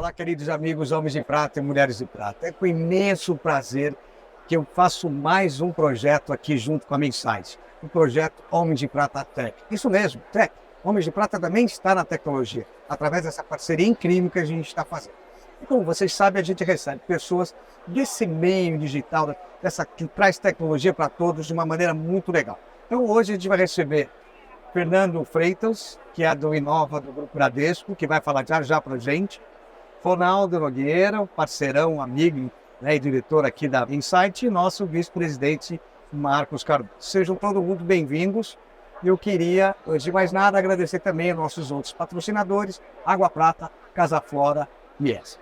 Olá, queridos amigos, homens de prata e mulheres de prata. É com imenso prazer que eu faço mais um projeto aqui junto com a Minsight, o projeto Homens de Prata Tech. Isso mesmo, Tech. Homens de Prata também está na tecnologia, através dessa parceria incrível que a gente está fazendo. E como vocês sabem, a gente recebe pessoas desse meio digital, que traz tecnologia para todos de uma maneira muito legal. Então hoje a gente vai receber Fernando Freitas, que é do Inova do Grupo Bradesco, que vai falar já para a gente. Ronaldo Nogueira, parceirão, amigo, né, e diretor aqui da Insight, e nosso vice-presidente Marcos Cardoso. Sejam todos muito bem-vindos. Eu queria, antes de mais nada, agradecer também aos nossos outros patrocinadores, Água Prata, Casa Flora e ESA.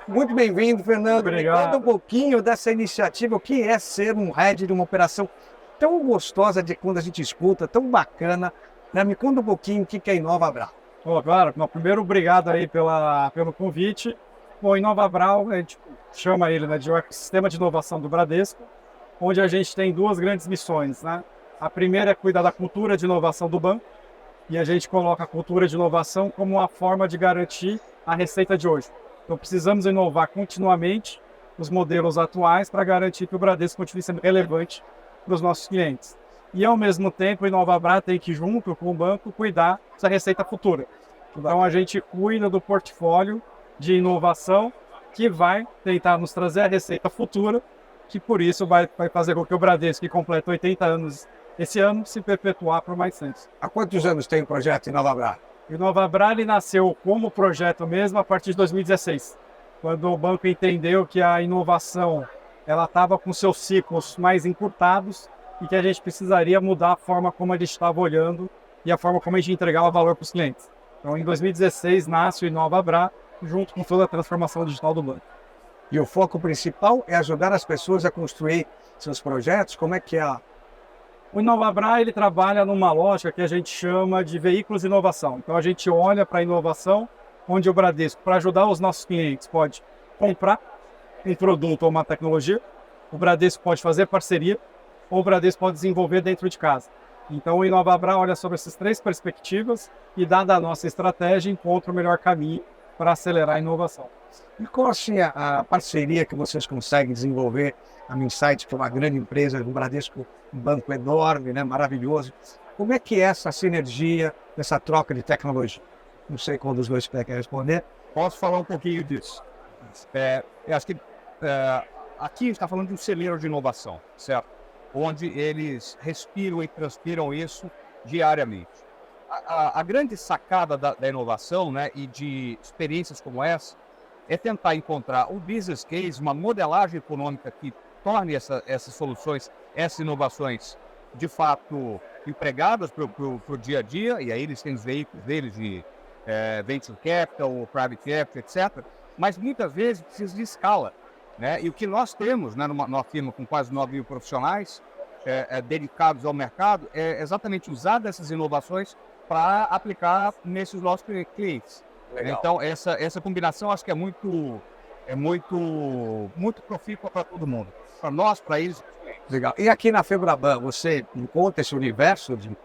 Muito bem-vindo, Fernando. Obrigado. Conta um pouquinho dessa iniciativa, o que é ser um head de uma operação tão gostosa de quando a gente escuta, tão bacana, né? Me conta um pouquinho o que é Inova Bra. Claro, primeiro obrigado aí pelo convite. Bom, Inova Bra, a gente chama ele, né, de ecossistema de inovação do Bradesco, onde a gente tem duas grandes missões, né? A primeira é cuidar da cultura de inovação do banco, e a gente coloca a cultura de inovação como uma forma de garantir a receita de hoje. Então precisamos inovar continuamente os modelos atuais para garantir que o Bradesco continue sendo relevante para os nossos clientes. E, ao mesmo tempo, o Inova Bra tem que, junto com o banco, cuidar da receita futura. Então, a gente cuida do portfólio de inovação que vai tentar nos trazer a receita futura, que, por isso, vai fazer com que o Bradesco, que completa 80 anos esse ano, se perpetuar por mais anos. Há quantos anos tem o projeto Inova Bra? O Inova Bra ele nasceu como projeto mesmo a partir de 2016, quando o banco entendeu que a inovação ela estava com seus ciclos mais encurtados e que a gente precisaria mudar a forma como a gente estava olhando e a forma como a gente entregava valor para os clientes. Então, em 2016, nasce o Inova Bra, junto com toda a transformação digital do banco. E o foco principal é ajudar as pessoas a construir seus projetos? Como é que é? O Inova Bra ele trabalha numa lógica que a gente chama de veículos de inovação. Então, a gente olha para a inovação, onde o Bradesco, para ajudar os nossos clientes, pode comprar um produto ou uma tecnologia, o Bradesco pode fazer parceria, ou o Bradesco pode desenvolver dentro de casa. Então, o Inova Bra olha sobre essas três perspectivas e, dada a nossa estratégia, encontra o melhor caminho para acelerar a inovação. E qual assim, a parceria que vocês conseguem desenvolver? A Minsight, que é uma grande empresa, o Bradesco, um banco enorme, né, maravilhoso. Como é que é essa sinergia, essa troca de tecnologia? Não sei qual dos dois quer responder. Posso falar um pouquinho disso. Eu acho que aqui a gente está falando de um celeiro de inovação, certo? Onde eles respiram e transpiram isso diariamente. A grande sacada da inovação, né, e de experiências como essa é tentar encontrar um business case, uma modelagem econômica que torne essas soluções, essas inovações, de fato, empregadas para o dia a dia, e aí eles têm os veículos deles de venture capital, private capital, etc., mas muitas vezes precisa de escala. Né? E o que nós temos, né, numa firma com quase 9 mil profissionais dedicados ao mercado, é exatamente usar dessas inovações para aplicar nesses nossos clientes. Legal. Então, essa combinação acho que é muito profícua para todo mundo. Para nós, para eles. Legal. E aqui na Febraban, você encontra esse universo de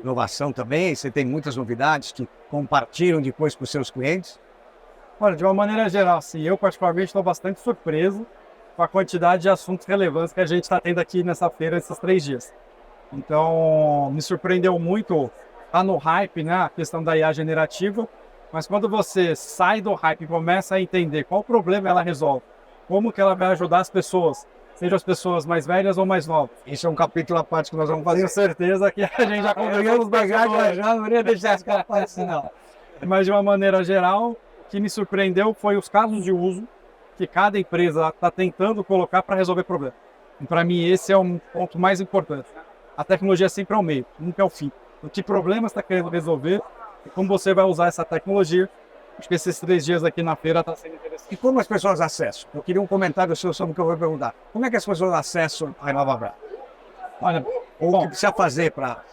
inovação também? Você tem muitas novidades que compartilham depois com os seus clientes? Olha, de uma maneira geral, assim, eu particularmente estou bastante surpreso com a quantidade de assuntos relevantes que a gente está tendo aqui nessa feira, esses 3 dias. Então, me surpreendeu muito no hype, né, a questão da IA generativa, mas quando você sai do hype e começa a entender qual problema ela resolve, como que ela vai ajudar as pessoas, sejam as pessoas mais velhas ou mais novas. Isso é um capítulo à parte que nós vamos fazer. Tenho certeza que a gente já conversou já não ia deixar essa cara assim, não. Mas, de uma maneira geral, o que me surpreendeu foi os casos de uso que cada empresa está tentando colocar para resolver problema. E, para mim, esse é um ponto mais importante. A tecnologia sempre é o meio, nunca é o fim. O que problema você está querendo resolver e como você vai usar essa tecnologia. Acho que esses 3 dias aqui na feira está sendo interessante. E como as pessoas acessam? Eu queria um comentário seu sobre o que eu vou perguntar. Como é que as pessoas acessam a Inova Bra? Olha, Ou o que precisa fazer para...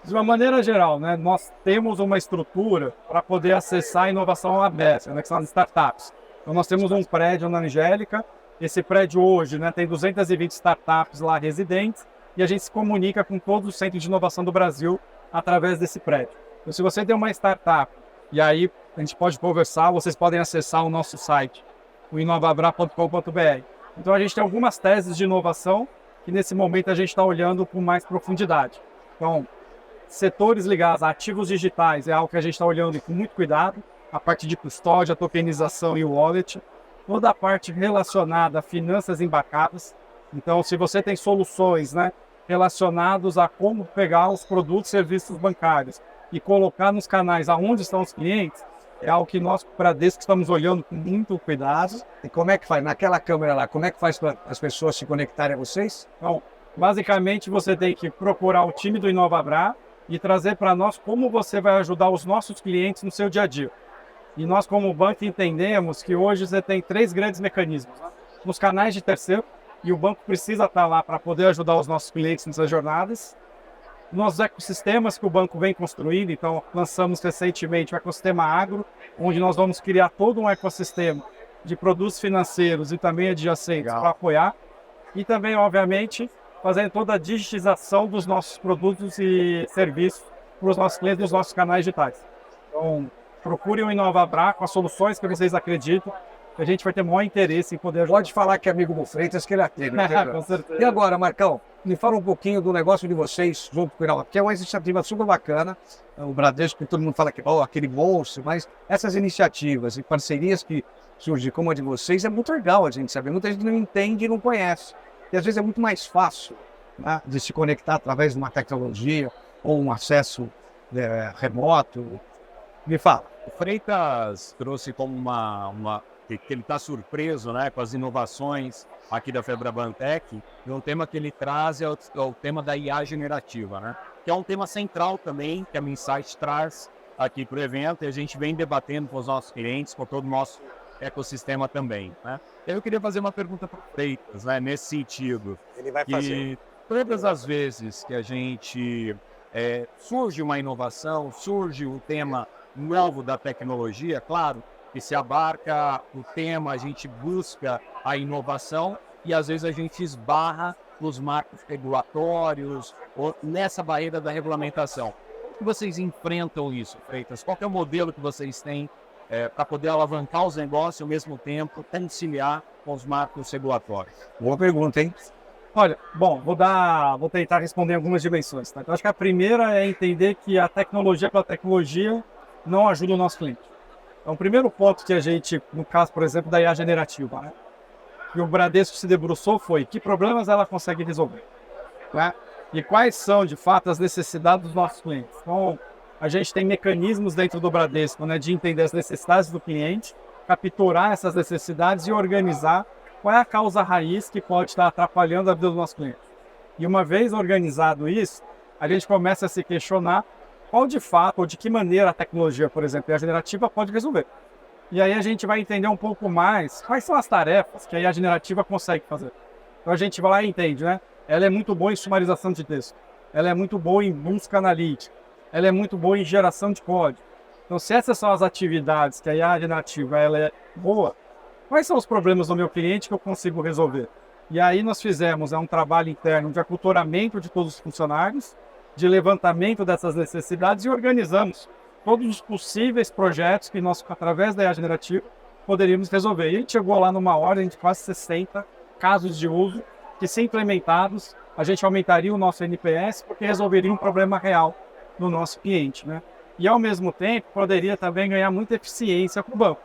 de uma maneira geral, né, nós temos uma estrutura para poder acessar a inovação aberta, né, que são as startups. Então, nós temos um prédio na Angélica. Esse prédio hoje, né, tem 220 startups lá residentes e a gente se comunica com todos os centros de inovação do Brasil através desse prédio. Então, se você tem uma startup E aí a gente pode conversar, vocês podem acessar o nosso site, o inovabra.com.br. Então a gente tem algumas teses de inovação que nesse momento a gente está olhando com mais profundidade. Então, setores ligados a ativos digitais é algo que a gente está olhando com muito cuidado, a parte de custódia, tokenização e wallet, toda a parte relacionada a finanças embarcadas. Então, se você tem soluções, né, relacionadas a como pegar os produtos e serviços bancários e colocar nos canais aonde estão os clientes, é algo que nós, Bradesco, estamos olhando com muito cuidado. E como é que faz? Naquela câmera lá, como é que faz para as pessoas se conectarem a vocês? Então, basicamente, você tem que procurar o time do InovaBra e trazer para nós como você vai ajudar os nossos clientes no seu dia a dia. E nós, como banco, entendemos que hoje você tem 3 grandes mecanismos, né? Nos canais de terceiro, e o banco precisa estar lá para poder ajudar os nossos clientes nessas jornadas. Nos ecossistemas que o banco vem construindo, então lançamos recentemente o ecossistema agro, onde nós vamos criar todo um ecossistema de produtos financeiros e também adjacentes para apoiar. E também, obviamente, fazendo toda a digitização dos nossos produtos e serviços para os nossos clientes nos nossos canais digitais. Então, procurem o InovaBra com as soluções que vocês acreditam, que a gente vai ter maior interesse em poder ajudar. Pode falar que é amigo do Freitas, que ele atende. Com certeza. E agora, Marcão, me fala um pouquinho do negócio de vocês junto com o Inova, que é uma iniciativa super bacana. O Bradesco, que todo mundo fala que é aquele monstro, mas essas iniciativas e parcerias que surgem como a de vocês é muito legal a gente saber. Muita gente não entende e não conhece. E às vezes é muito mais fácil, né, de se conectar através de uma tecnologia ou um acesso remoto. Me fala. O Freitas trouxe como que ele está surpreso, né, com as inovações aqui da Febrabantec, e um tema que ele traz é o tema da IA generativa, né, que é um tema central também, que a Minsight traz aqui para o evento, e a gente vem debatendo com os nossos clientes, com todo o nosso ecossistema também, né. Eu queria fazer uma pergunta para o Freitas, né, nesse sentido. Ele vai que fazer. Todas as vezes que a gente surge uma inovação, surge um tema novo da tecnologia, claro, que se abarca o tema, a gente busca a inovação e às vezes a gente esbarra nos marcos regulatórios ou nessa barreira da regulamentação. Como vocês enfrentam isso, Freitas? Qual que é o modelo que vocês têm para poder alavancar os negócios e ao mesmo tempo conciliar com os marcos regulatórios? Boa pergunta, hein? Olha, bom, vou tentar responder em algumas dimensões. Tá? Então, acho que a primeira é entender que a tecnologia pela tecnologia não ajuda o nosso cliente. Então, o primeiro ponto que a gente, no caso, por exemplo, da IA generativa, né, que o Bradesco se debruçou foi que problemas ela consegue resolver, né? E quais são, de fato, as necessidades dos nossos clientes. Então, a gente tem mecanismos dentro do Bradesco, né, de entender as necessidades do cliente, capturar essas necessidades e organizar qual é a causa raiz que pode estar atrapalhando a vida do nosso cliente. E uma vez organizado isso, a gente começa a se questionar qual de fato ou de que maneira a tecnologia, por exemplo, a generativa pode resolver. E aí a gente vai entender um pouco mais quais são as tarefas que a IA generativa consegue fazer. Então a gente vai lá e entende, né? Ela é muito boa em sumarização de texto, ela é muito boa em busca analítica, ela é muito boa em geração de código. Então, se essas são as atividades que a IA generativa ela é boa, quais são os problemas do meu cliente que eu consigo resolver? E aí nós fizemos um trabalho interno de aculturamento de todos os funcionários, de levantamento dessas necessidades e organizamos todos os possíveis projetos que nós, através da IA generativa, poderíamos resolver. E a gente chegou lá numa ordem de quase 60 casos de uso que, se implementados, a gente aumentaria o nosso NPS porque resolveria um problema real no nosso cliente, né? E, ao mesmo tempo, poderia também ganhar muita eficiência para o banco.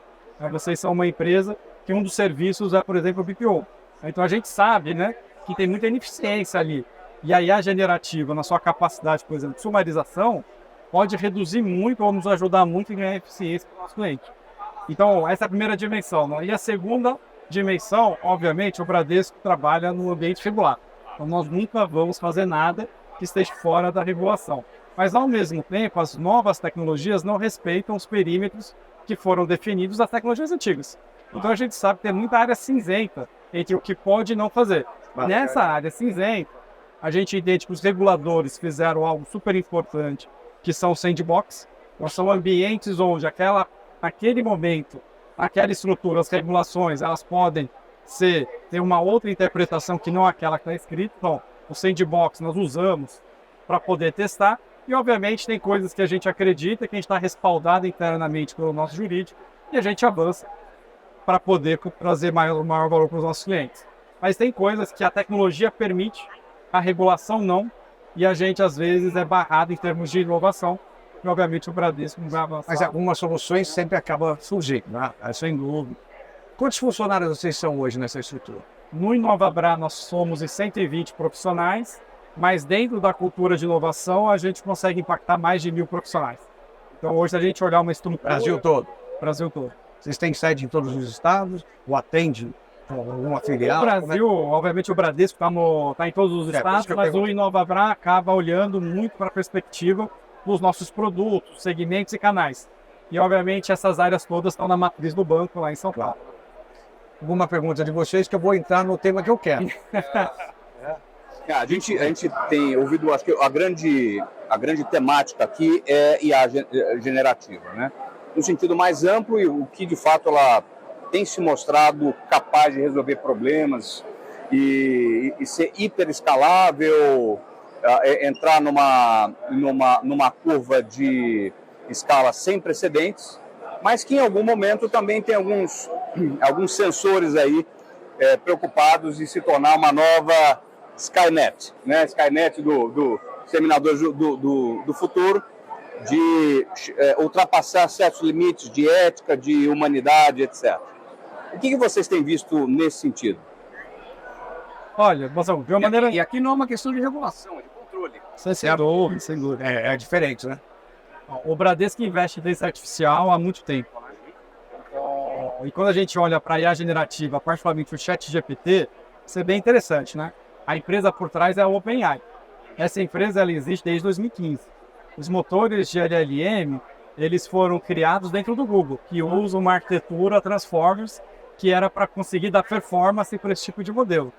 Vocês são uma empresa que um dos serviços é, por exemplo, o BPO. Então, a gente sabe, né, que tem muita ineficiência ali. E a IA generativa, na sua capacidade, por exemplo, de sumarização, pode reduzir muito ou nos ajudar muito em ganhar eficiência para o nosso cliente. Então, essa é a primeira dimensão, né? E a segunda dimensão, obviamente, o Bradesco trabalha no ambiente regulado. Então, nós nunca vamos fazer nada que esteja fora da regulação. Mas, ao mesmo tempo, as novas tecnologias não respeitam os perímetros que foram definidos das tecnologias antigas. Então, a gente sabe que tem muita área cinzenta entre o que pode e não fazer. Nessa área cinzenta, a gente entende que os reguladores fizeram algo super importante, que são os sandbox. Então, são ambientes onde naquele momento, aquela estrutura, as regulações, elas podem ter uma outra interpretação que não aquela que está escrita. Então, o sandbox nós usamos para poder testar. E, obviamente, tem coisas que a gente acredita, que a gente está respaldado internamente pelo nosso jurídico, e a gente avança para poder trazer maior valor para os nossos clientes. Mas tem coisas que a tecnologia permite, a regulação não, e a gente, às vezes, é barrado em termos de inovação, e, obviamente, o Bradesco não vai avançar. Mas algumas soluções sempre acabam surgindo, né? Sem dúvida. Quantos funcionários vocês são hoje nessa estrutura? No Inovabra, nós somos em 120 profissionais, mas dentro da cultura de inovação, a gente consegue impactar mais de 1.000 profissionais. Então, hoje, a gente olhar uma estrutura... Brasil todo? Brasil todo. Vocês têm sede em todos os estados? Ou atende alguma filial? O Brasil, obviamente, o Bradesco está em todos os estados, mas o Inovabra acaba olhando muito para a perspectiva dos nossos produtos, segmentos e canais. E, obviamente, essas áreas todas estão na matriz do banco, lá em São Paulo. Alguma pergunta de vocês que eu vou entrar no tema que eu quero. A gente tem ouvido, acho que a grande temática aqui é IA generativa, né? No sentido mais amplo e o que de fato ela tem se mostrado capaz de resolver problemas e ser hiperescalável, entrar numa curva de escala sem precedentes, mas que em algum momento também tem alguns sensores aí preocupados em se tornar uma nova Skynet, né? Skynet do Exterminador do futuro, de ultrapassar certos limites de ética, de humanidade, etc. O que vocês têm visto nesse sentido? Olha, Bozão, de uma maneira... E aqui não é uma questão de regulação, é de controle. Sem dúvida. É diferente, né? O Bradesco investe em inteligência artificial há muito tempo. E quando a gente olha para a IA generativa, particularmente o ChatGPT, isso é bem interessante, né? A empresa por trás é a OpenAI. Essa empresa ela existe desde 2015. Os motores de LLM, eles foram criados dentro do Google, que usa uma arquitetura Transformers, que era para conseguir dar performance para esse tipo de modelo.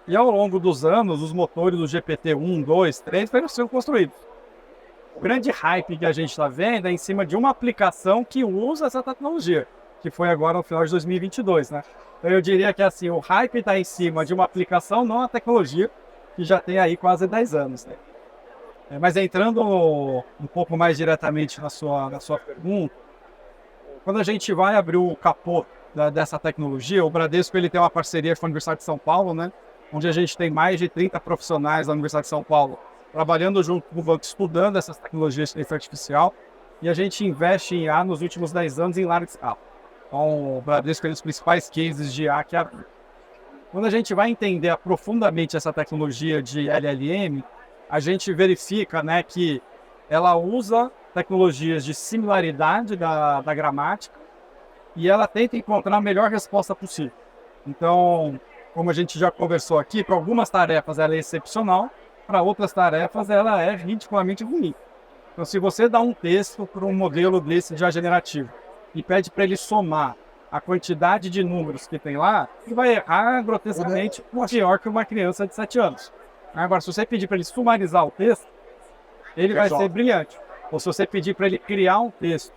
E ao longo dos anos, os motores do GPT-1, 2, 3 foram sendo construídos. O grande hype que a gente está vendo é em cima de uma aplicação que usa essa tecnologia, que foi agora no final de 2022, né? Então eu diria que assim, o hype está em cima de uma aplicação, não a tecnologia, que já tem aí quase 10 anos, né? Mas entrando um pouco mais diretamente na sua pergunta, quando a gente vai abrir o capô dessa tecnologia, o Bradesco ele tem uma parceria com a Universidade de São Paulo, né? Onde a gente tem mais de 30 profissionais da Universidade de São Paulo trabalhando junto com o banco, estudando essas tecnologias de inteligência artificial, e a gente investe em IA nos últimos 10 anos em larga escala. Então, o Bradesco é um dos principais cases de IA que há. Quando a gente vai entender profundamente essa tecnologia de LLM, a gente verifica, né, que ela usa tecnologias de similaridade da gramática e ela tenta encontrar a melhor resposta possível. Então, como a gente já conversou aqui, para algumas tarefas ela é excepcional, para outras tarefas ela é ridiculamente ruim. Então, se você dá um texto para um modelo desse já generativo e pede para ele somar a quantidade de números que tem lá, ele vai errar grotescamente pior que uma criança de 7 anos. Agora, se você pedir para ele sumarizar o texto, ele vai ser brilhante. Ou se você pedir para ele criar um texto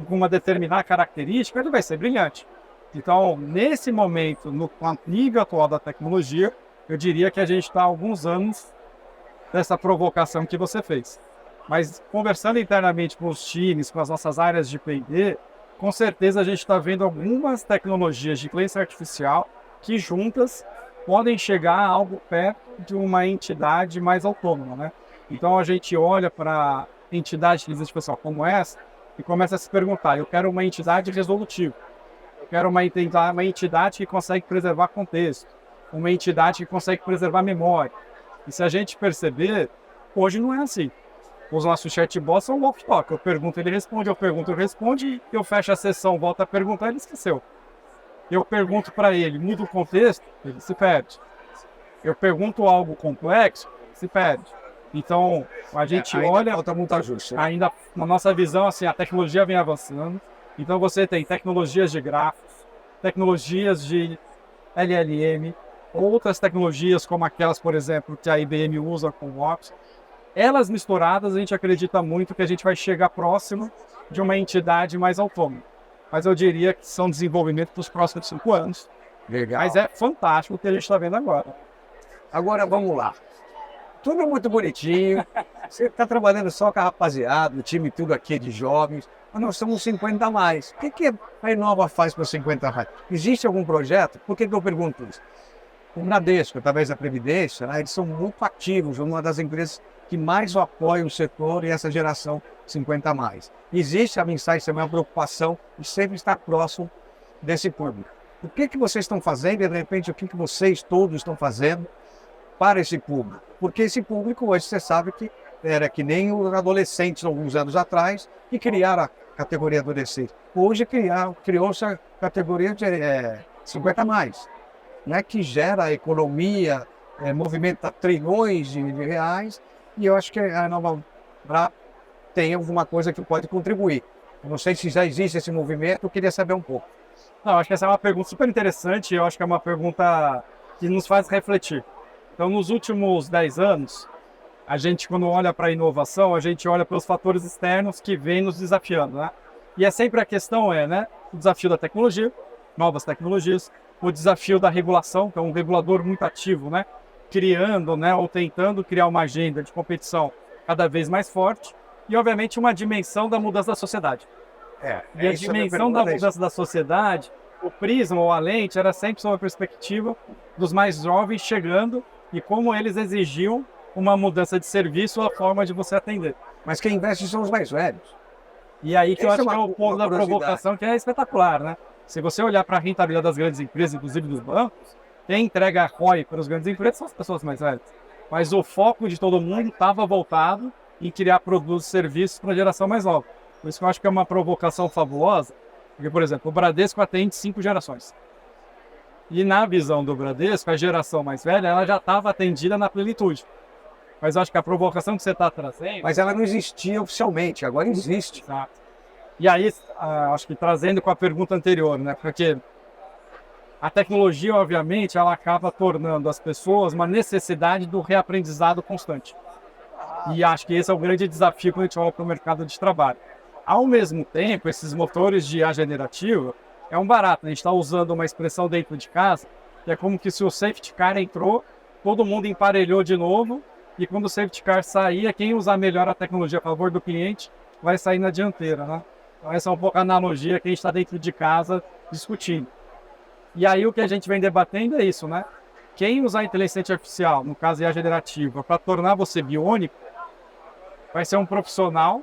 com uma determinada característica, ele vai ser brilhante. Então, nesse momento, no nível atual da tecnologia, eu diria que a gente está há alguns anos dessa provocação que você fez. Mas conversando internamente com os times, com as nossas áreas de P&D, com certeza a gente está vendo algumas tecnologias de inteligência artificial que juntas podem chegar a algo perto de uma entidade mais autônoma, né? Então a gente olha para entidade de inteligência artificial como essa e começa a se perguntar, eu quero uma entidade resolutiva, eu quero uma entidade que consegue preservar contexto, uma entidade que consegue preservar memória. E se a gente perceber, hoje não é assim. Os nossos chatbots são walk-talk. Eu pergunto, ele responde, eu pergunto, ele responde, eu fecho a sessão, volto a perguntar, ele esqueceu. Eu pergunto para ele, muda o contexto, ele se perde. Eu pergunto algo complexo, ele se perde. Então, a gente olha... Falta muito ajuste, né? Ainda, na nossa visão, assim, a tecnologia vem avançando. Então, você tem tecnologias de grafos, tecnologias de LLM, outras tecnologias como aquelas, por exemplo, que a IBM usa com o Ops. Elas misturadas, a gente acredita muito que a gente vai chegar próximo de uma entidade mais autônoma. Mas eu diria que são desenvolvimentos para os próximos 5 anos. Legal. Mas é fantástico o que a gente está vendo agora. Agora, vamos lá. tudo muito bonitinho. Você está trabalhando só com a rapaziada, o time tudo aqui de jovens, mas nós somos 50 a mais. O que a Inova faz para 50 a mais? Existe algum projeto? Por que eu pergunto isso? O Bradesco, através da Previdência, né, eles são muito ativos, uma das empresas que mais apoiam o setor e essa geração 50 a mais. Existe a Insights também uma preocupação de sempre estar próximo desse público. O que vocês estão fazendo e, de repente, o que vocês todos estão fazendo para esse público? Porque esse público, hoje, você sabe que era que nem os adolescentes, alguns anos atrás, que criaram a categoria adolescente. Hoje, criou-se a categoria de 50 a mais, né, que gera a economia, movimenta trilhões de reais, e eu acho que a Nova Bra tem alguma coisa que pode contribuir. Eu não sei se já existe esse movimento, eu queria saber um pouco. Não, acho que essa é uma pergunta super interessante, eu acho que é uma pergunta que nos faz refletir. Então, nos últimos 10 anos, a gente, quando olha para a inovação, a gente olha para os fatores externos que vêm nos desafiando, né? E é sempre a questão né, o desafio da tecnologia, novas tecnologias, o desafio da regulação, que é um regulador muito ativo, né? Criando, né, ou tentando criar uma agenda de competição cada vez mais forte, e, obviamente, uma dimensão da mudança da sociedade. E a dimensão da mudança da sociedade, o prisma ou a lente era sempre sob a perspectiva dos mais jovens chegando e como eles exigiam uma mudança de serviço ou a forma de você atender. Mas quem investe são os mais velhos. E aí que eu acho que é o ponto da curiosidade. provocação que é espetacular, né? Se você olhar para a rentabilidade das grandes empresas, inclusive dos bancos, quem entrega a ROI para as grandes empresas são as pessoas mais velhas. Mas o foco de todo mundo estava voltado em criar produtos e serviços para a geração mais nova. Por isso que eu acho que é uma provocação fabulosa, porque, por exemplo, o Bradesco atende 5 gerações. E na visão do Bradesco, a geração mais velha ela já estava atendida na plenitude. Mas eu acho que a provocação que você está trazendo... Mas ela não existia oficialmente, agora existe. Exato. E aí, acho que trazendo com a pergunta anterior, né? Porque a tecnologia, obviamente, ela acaba tornando as pessoas uma necessidade do reaprendizado constante. E acho que esse é o grande desafio quando a gente olha para o mercado de trabalho. Ao mesmo tempo, esses motores de IA generativa é um barato. A gente está usando uma expressão dentro de casa, que é como que se o safety car entrou, todo mundo emparelhou de novo, e quando o safety car sair, quem usar melhor a tecnologia a favor do cliente vai sair na dianteira, né? Então essa é um pouco a analogia que a gente está dentro de casa discutindo. E aí o que a gente vem debatendo é isso, né? Quem usar a inteligência artificial, no caso IA generativa, para tornar você biônico, vai ser um profissional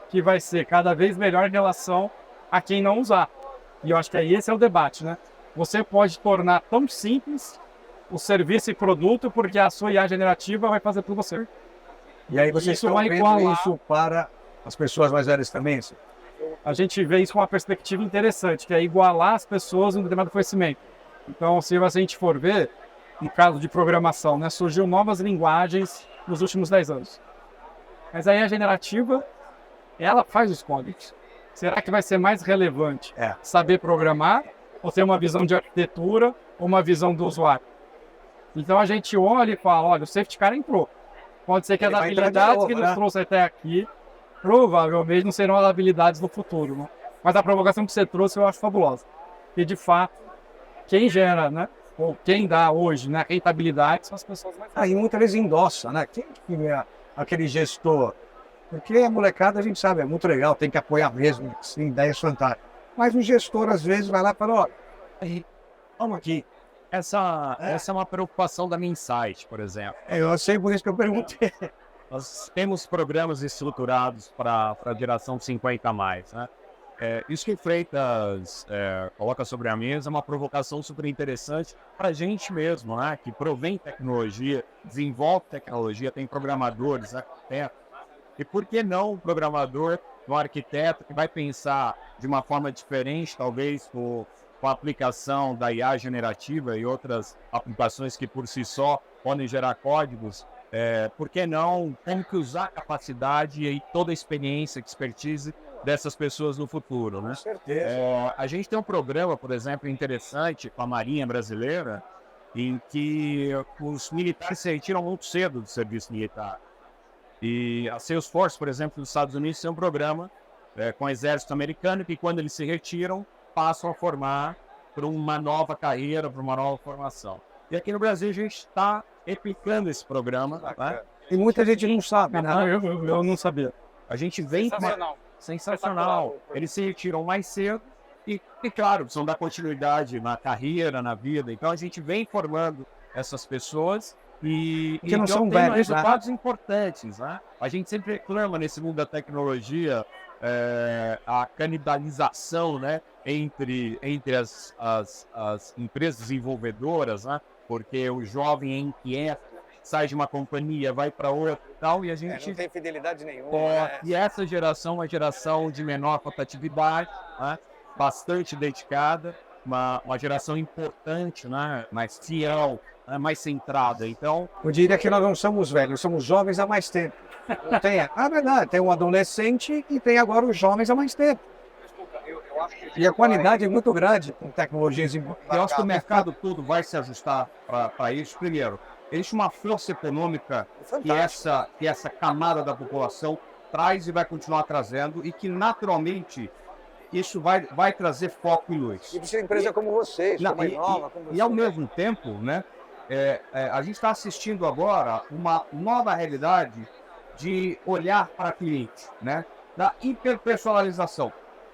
que vai ser cada vez melhor em relação a quem não usar. E eu acho que esse é o debate, né? Você pode tornar tão simples o serviço e produto porque a sua IA generativa vai fazer por você. E aí vocês estão vendo isso para as pessoas mais velhas também? Assim? A gente vê isso com uma perspectiva interessante, que é igualar as pessoas em um determinado conhecimento. Então, se a gente for ver, no caso de programação, né, surgiu novas linguagens nos últimos 10 anos. Mas a IA generativa, ela faz os códigos. Será que vai ser mais relevante saber programar ou ter uma visão de arquitetura ou uma visão do usuário? Então a gente olha e fala, olha, o safety car entrou. Pode ser que as habilidades que nos trouxe até aqui, provavelmente não serão as habilidades do futuro. Né? Mas a provocação que você trouxe eu acho fabulosa. Porque de fato, quem gera, né? Ou quem dá hoje, né, rentabilidade são as pessoas mais e muitas vezes endossa, né? Quem é aquele gestor? Porque a molecada, a gente sabe, é muito legal, tem que apoiar mesmo, sim, ideias fantásticas. Mas o gestor, às vezes, vai lá e fala, olha, vamos aqui. Essa é uma preocupação da Insight, por exemplo. Eu sei, por isso que eu perguntei. Nós temos programas estruturados para a geração 50 a mais, né? Isso que o Freitas coloca sobre a mesa é uma provocação super interessante para a gente mesmo, né? Que provém tecnologia, desenvolve tecnologia, tem programadores, arquitetos. E por que não um programador, um arquiteto que vai pensar de uma forma diferente, talvez com a aplicação da IA generativa e outras aplicações que por si só podem gerar códigos, por que não como que usar a capacidade e toda a experiência, expertise dessas pessoas no futuro, né? Com certeza. A gente tem um programa, por exemplo, interessante com a Marinha Brasileira, em que os militares se retiram muito cedo do serviço militar. E a Salesforce, por exemplo, dos Estados Unidos, tem um programa com o exército americano que, quando eles se retiram, passam a formar para uma nova carreira, para uma nova formação. E aqui no Brasil a gente está replicando esse programa, né? E muita gente não sabe, né? Eu não sabia. A gente vem sensacional. Eles se retiram mais cedo e, claro, precisam dar continuidade na carreira, na vida. Então a gente vem formando essas pessoas e Que não são tendo velhos, né? resultados importantes, né? A gente sempre reclama nesse mundo da tecnologia a canibalização, né, entre as empresas desenvolvedoras, né? Porque o jovem é inquieto, sai de uma companhia, vai para outra e tal, e a gente Não tem fidelidade nenhuma. e essa geração é uma geração de menor rotatividade, né? Bastante dedicada, uma geração importante, né? Mais fiel, né? Mais centrada. Então, Eu diria que nós não somos velhos, nós somos jovens há mais tempo. Não tem, é verdade, tem um adolescente e tem agora os jovens há mais tempo. E a qualidade é muito grande com tecnologias eu acho que o mercado todo vai se ajustar para isso. Primeiro, existe uma força econômica que essa camada da população traz e vai continuar trazendo, e que naturalmente isso vai trazer foco e luz. E precisa de empresa como vocês, Não, como a Inova, como e ao mesmo tempo, né, a gente está assistindo agora uma nova realidade de olhar para cliente, né, da hiperpersonalização,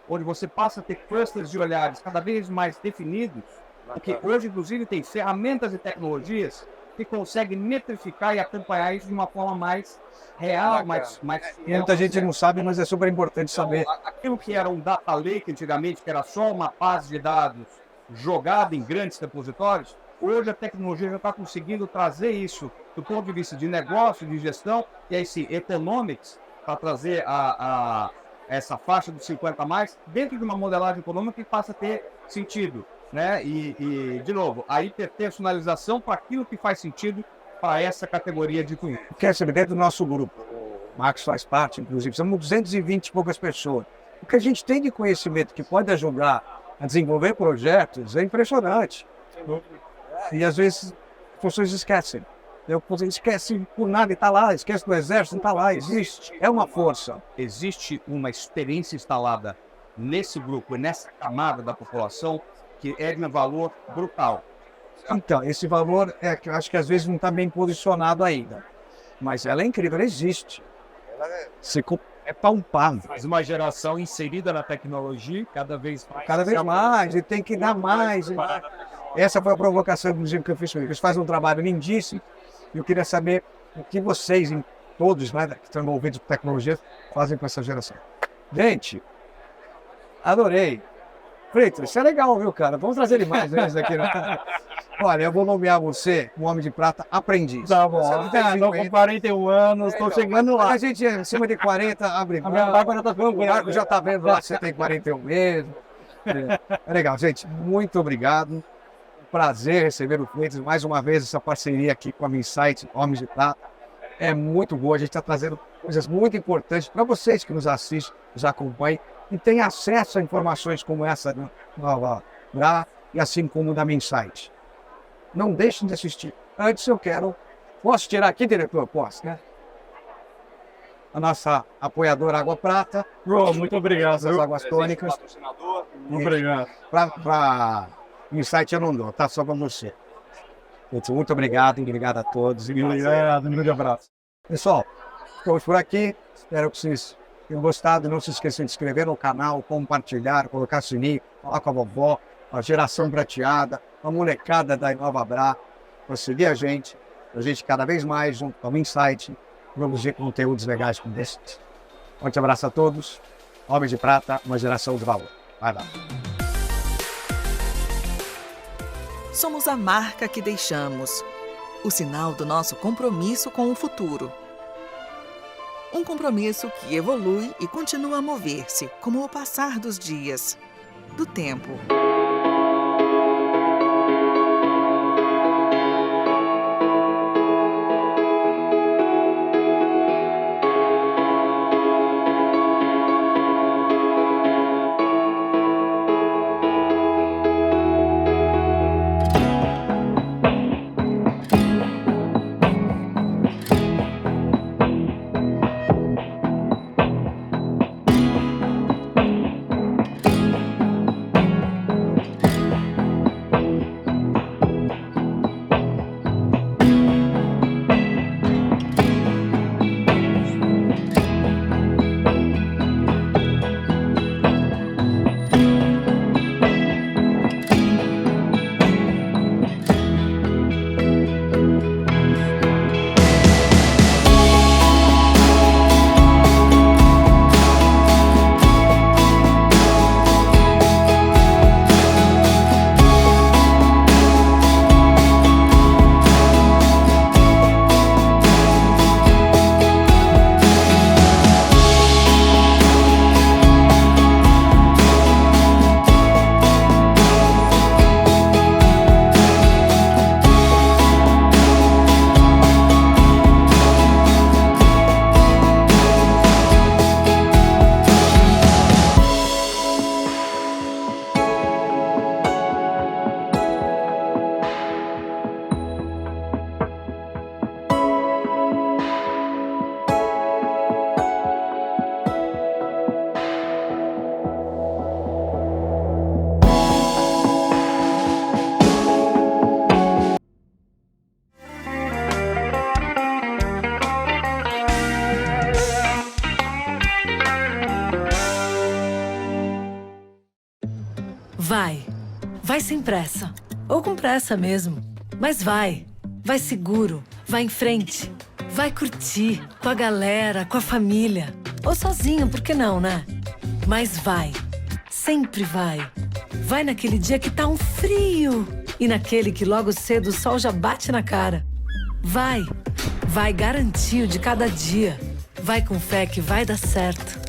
onde você passa a ter clusters de olhares cada vez mais definidos, porque hoje, inclusive, tem ferramentas e tecnologias que conseguem metrificar e acompanhar isso de uma forma mais real, mais Muita gente não sabe, mas é super importante saber. Aquilo que era um data lake antigamente, que era só uma base de dados jogada em grandes repositórios, hoje a tecnologia já está conseguindo trazer isso do ponto de vista de negócio, de gestão, e aí esse economics, para trazer essa faixa dos 50 a mais, dentro de uma modelagem econômica que passa a ter sentido, né? E de novo, a hiperpersonalização para aquilo que faz sentido para essa categoria de cliente. Quer saber, dentro do nosso grupo, o Marcos faz parte, inclusive, somos 220 e poucas pessoas. O que a gente tem de conhecimento que pode ajudar a desenvolver projetos é impressionante. E às vezes as pessoas esquecem. Esquece por nada e está lá, esquece do exército, não está lá, existe. É uma força. Existe uma experiência instalada nesse grupo, nessa camada da população, que é de um valor brutal. Então, esse valor é que eu acho que às vezes não está bem posicionado ainda. Mas ela é incrível, ela existe. É palpável. Mas uma geração inserida na tecnologia, cada vez mais, e tem que dar mais. Essa foi a provocação, inclusive, que eu fiz com eles. Eles fazem um trabalho lindíssimo. E eu queria saber o que vocês, todos, né, que estão envolvidos com tecnologia, fazem com essa geração. Gente, adorei. Freitas, isso é legal, viu, cara? Vamos trazer ele mais vezes aqui. Né? Olha, eu vou nomear você um homem de prata aprendiz. Tá bom. Estou com 41 anos, estou chegando lá. A gente é acima de 40, abre. A minha barba já está O ficando Marco já está vendo lá, você tem 41 mesmo. É legal, gente. Muito obrigado. Prazer receber o Freitas mais uma vez, essa parceria aqui com a Minsight, Homens de Prata. É muito boa, a gente está trazendo coisas muito importantes para vocês que nos assistem, nos acompanham e têm acesso a informações como essa nova e assim como da Minsight. Não deixem de assistir. Antes eu quero... Posso tirar aqui, diretor? Posso, né? A nossa apoiadora Água Prata. Muito obrigado. As águas tônicas. Muito obrigado. Para Insight eu não dou, tá? Só para você. Muito obrigado a todos. Obrigado, um grande abraço. Pessoal, ficamos por aqui. Espero que vocês tenham gostado. Não se esqueçam de se inscrever no canal, compartilhar, colocar sininho, falar com a vovó, a geração prateada, a molecada da Inova Bra, para seguir a gente cada vez mais, junto com o Insight, produzir conteúdos legais como esse. Forte abraço a todos. Homens de Prata, uma geração de valor. Vai lá. Somos a marca que deixamos, o sinal do nosso compromisso com o futuro. Um compromisso que evolui e continua a mover-se como o passar dos dias, do tempo. sem pressa. Ou com pressa mesmo. Mas vai. Vai seguro. Vai em frente. Vai curtir. Com a galera, com a família. Ou sozinho, por que não, né? Mas vai. Sempre vai. Vai naquele dia que tá um frio. E naquele que logo cedo o sol já bate na cara. Vai. Vai garantir o de cada dia. Vai com fé que vai dar certo.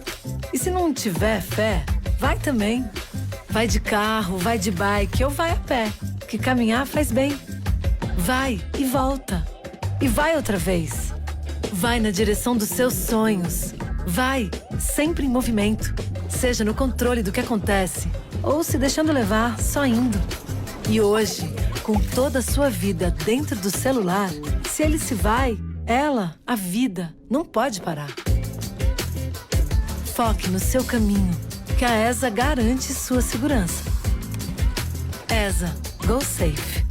E se não tiver fé, vai também. Vai de carro, vai de bike ou vai a pé, que caminhar faz bem. Vai e volta. E vai outra vez. Vai na direção dos seus sonhos. Vai, sempre em movimento. Seja no controle do que acontece, ou se deixando levar, só indo. E hoje, com toda a sua vida dentro do celular, se ele se vai, ela, a vida, não pode parar. Foque no seu caminho, que a ESA garante sua segurança. ESA, Go Safe.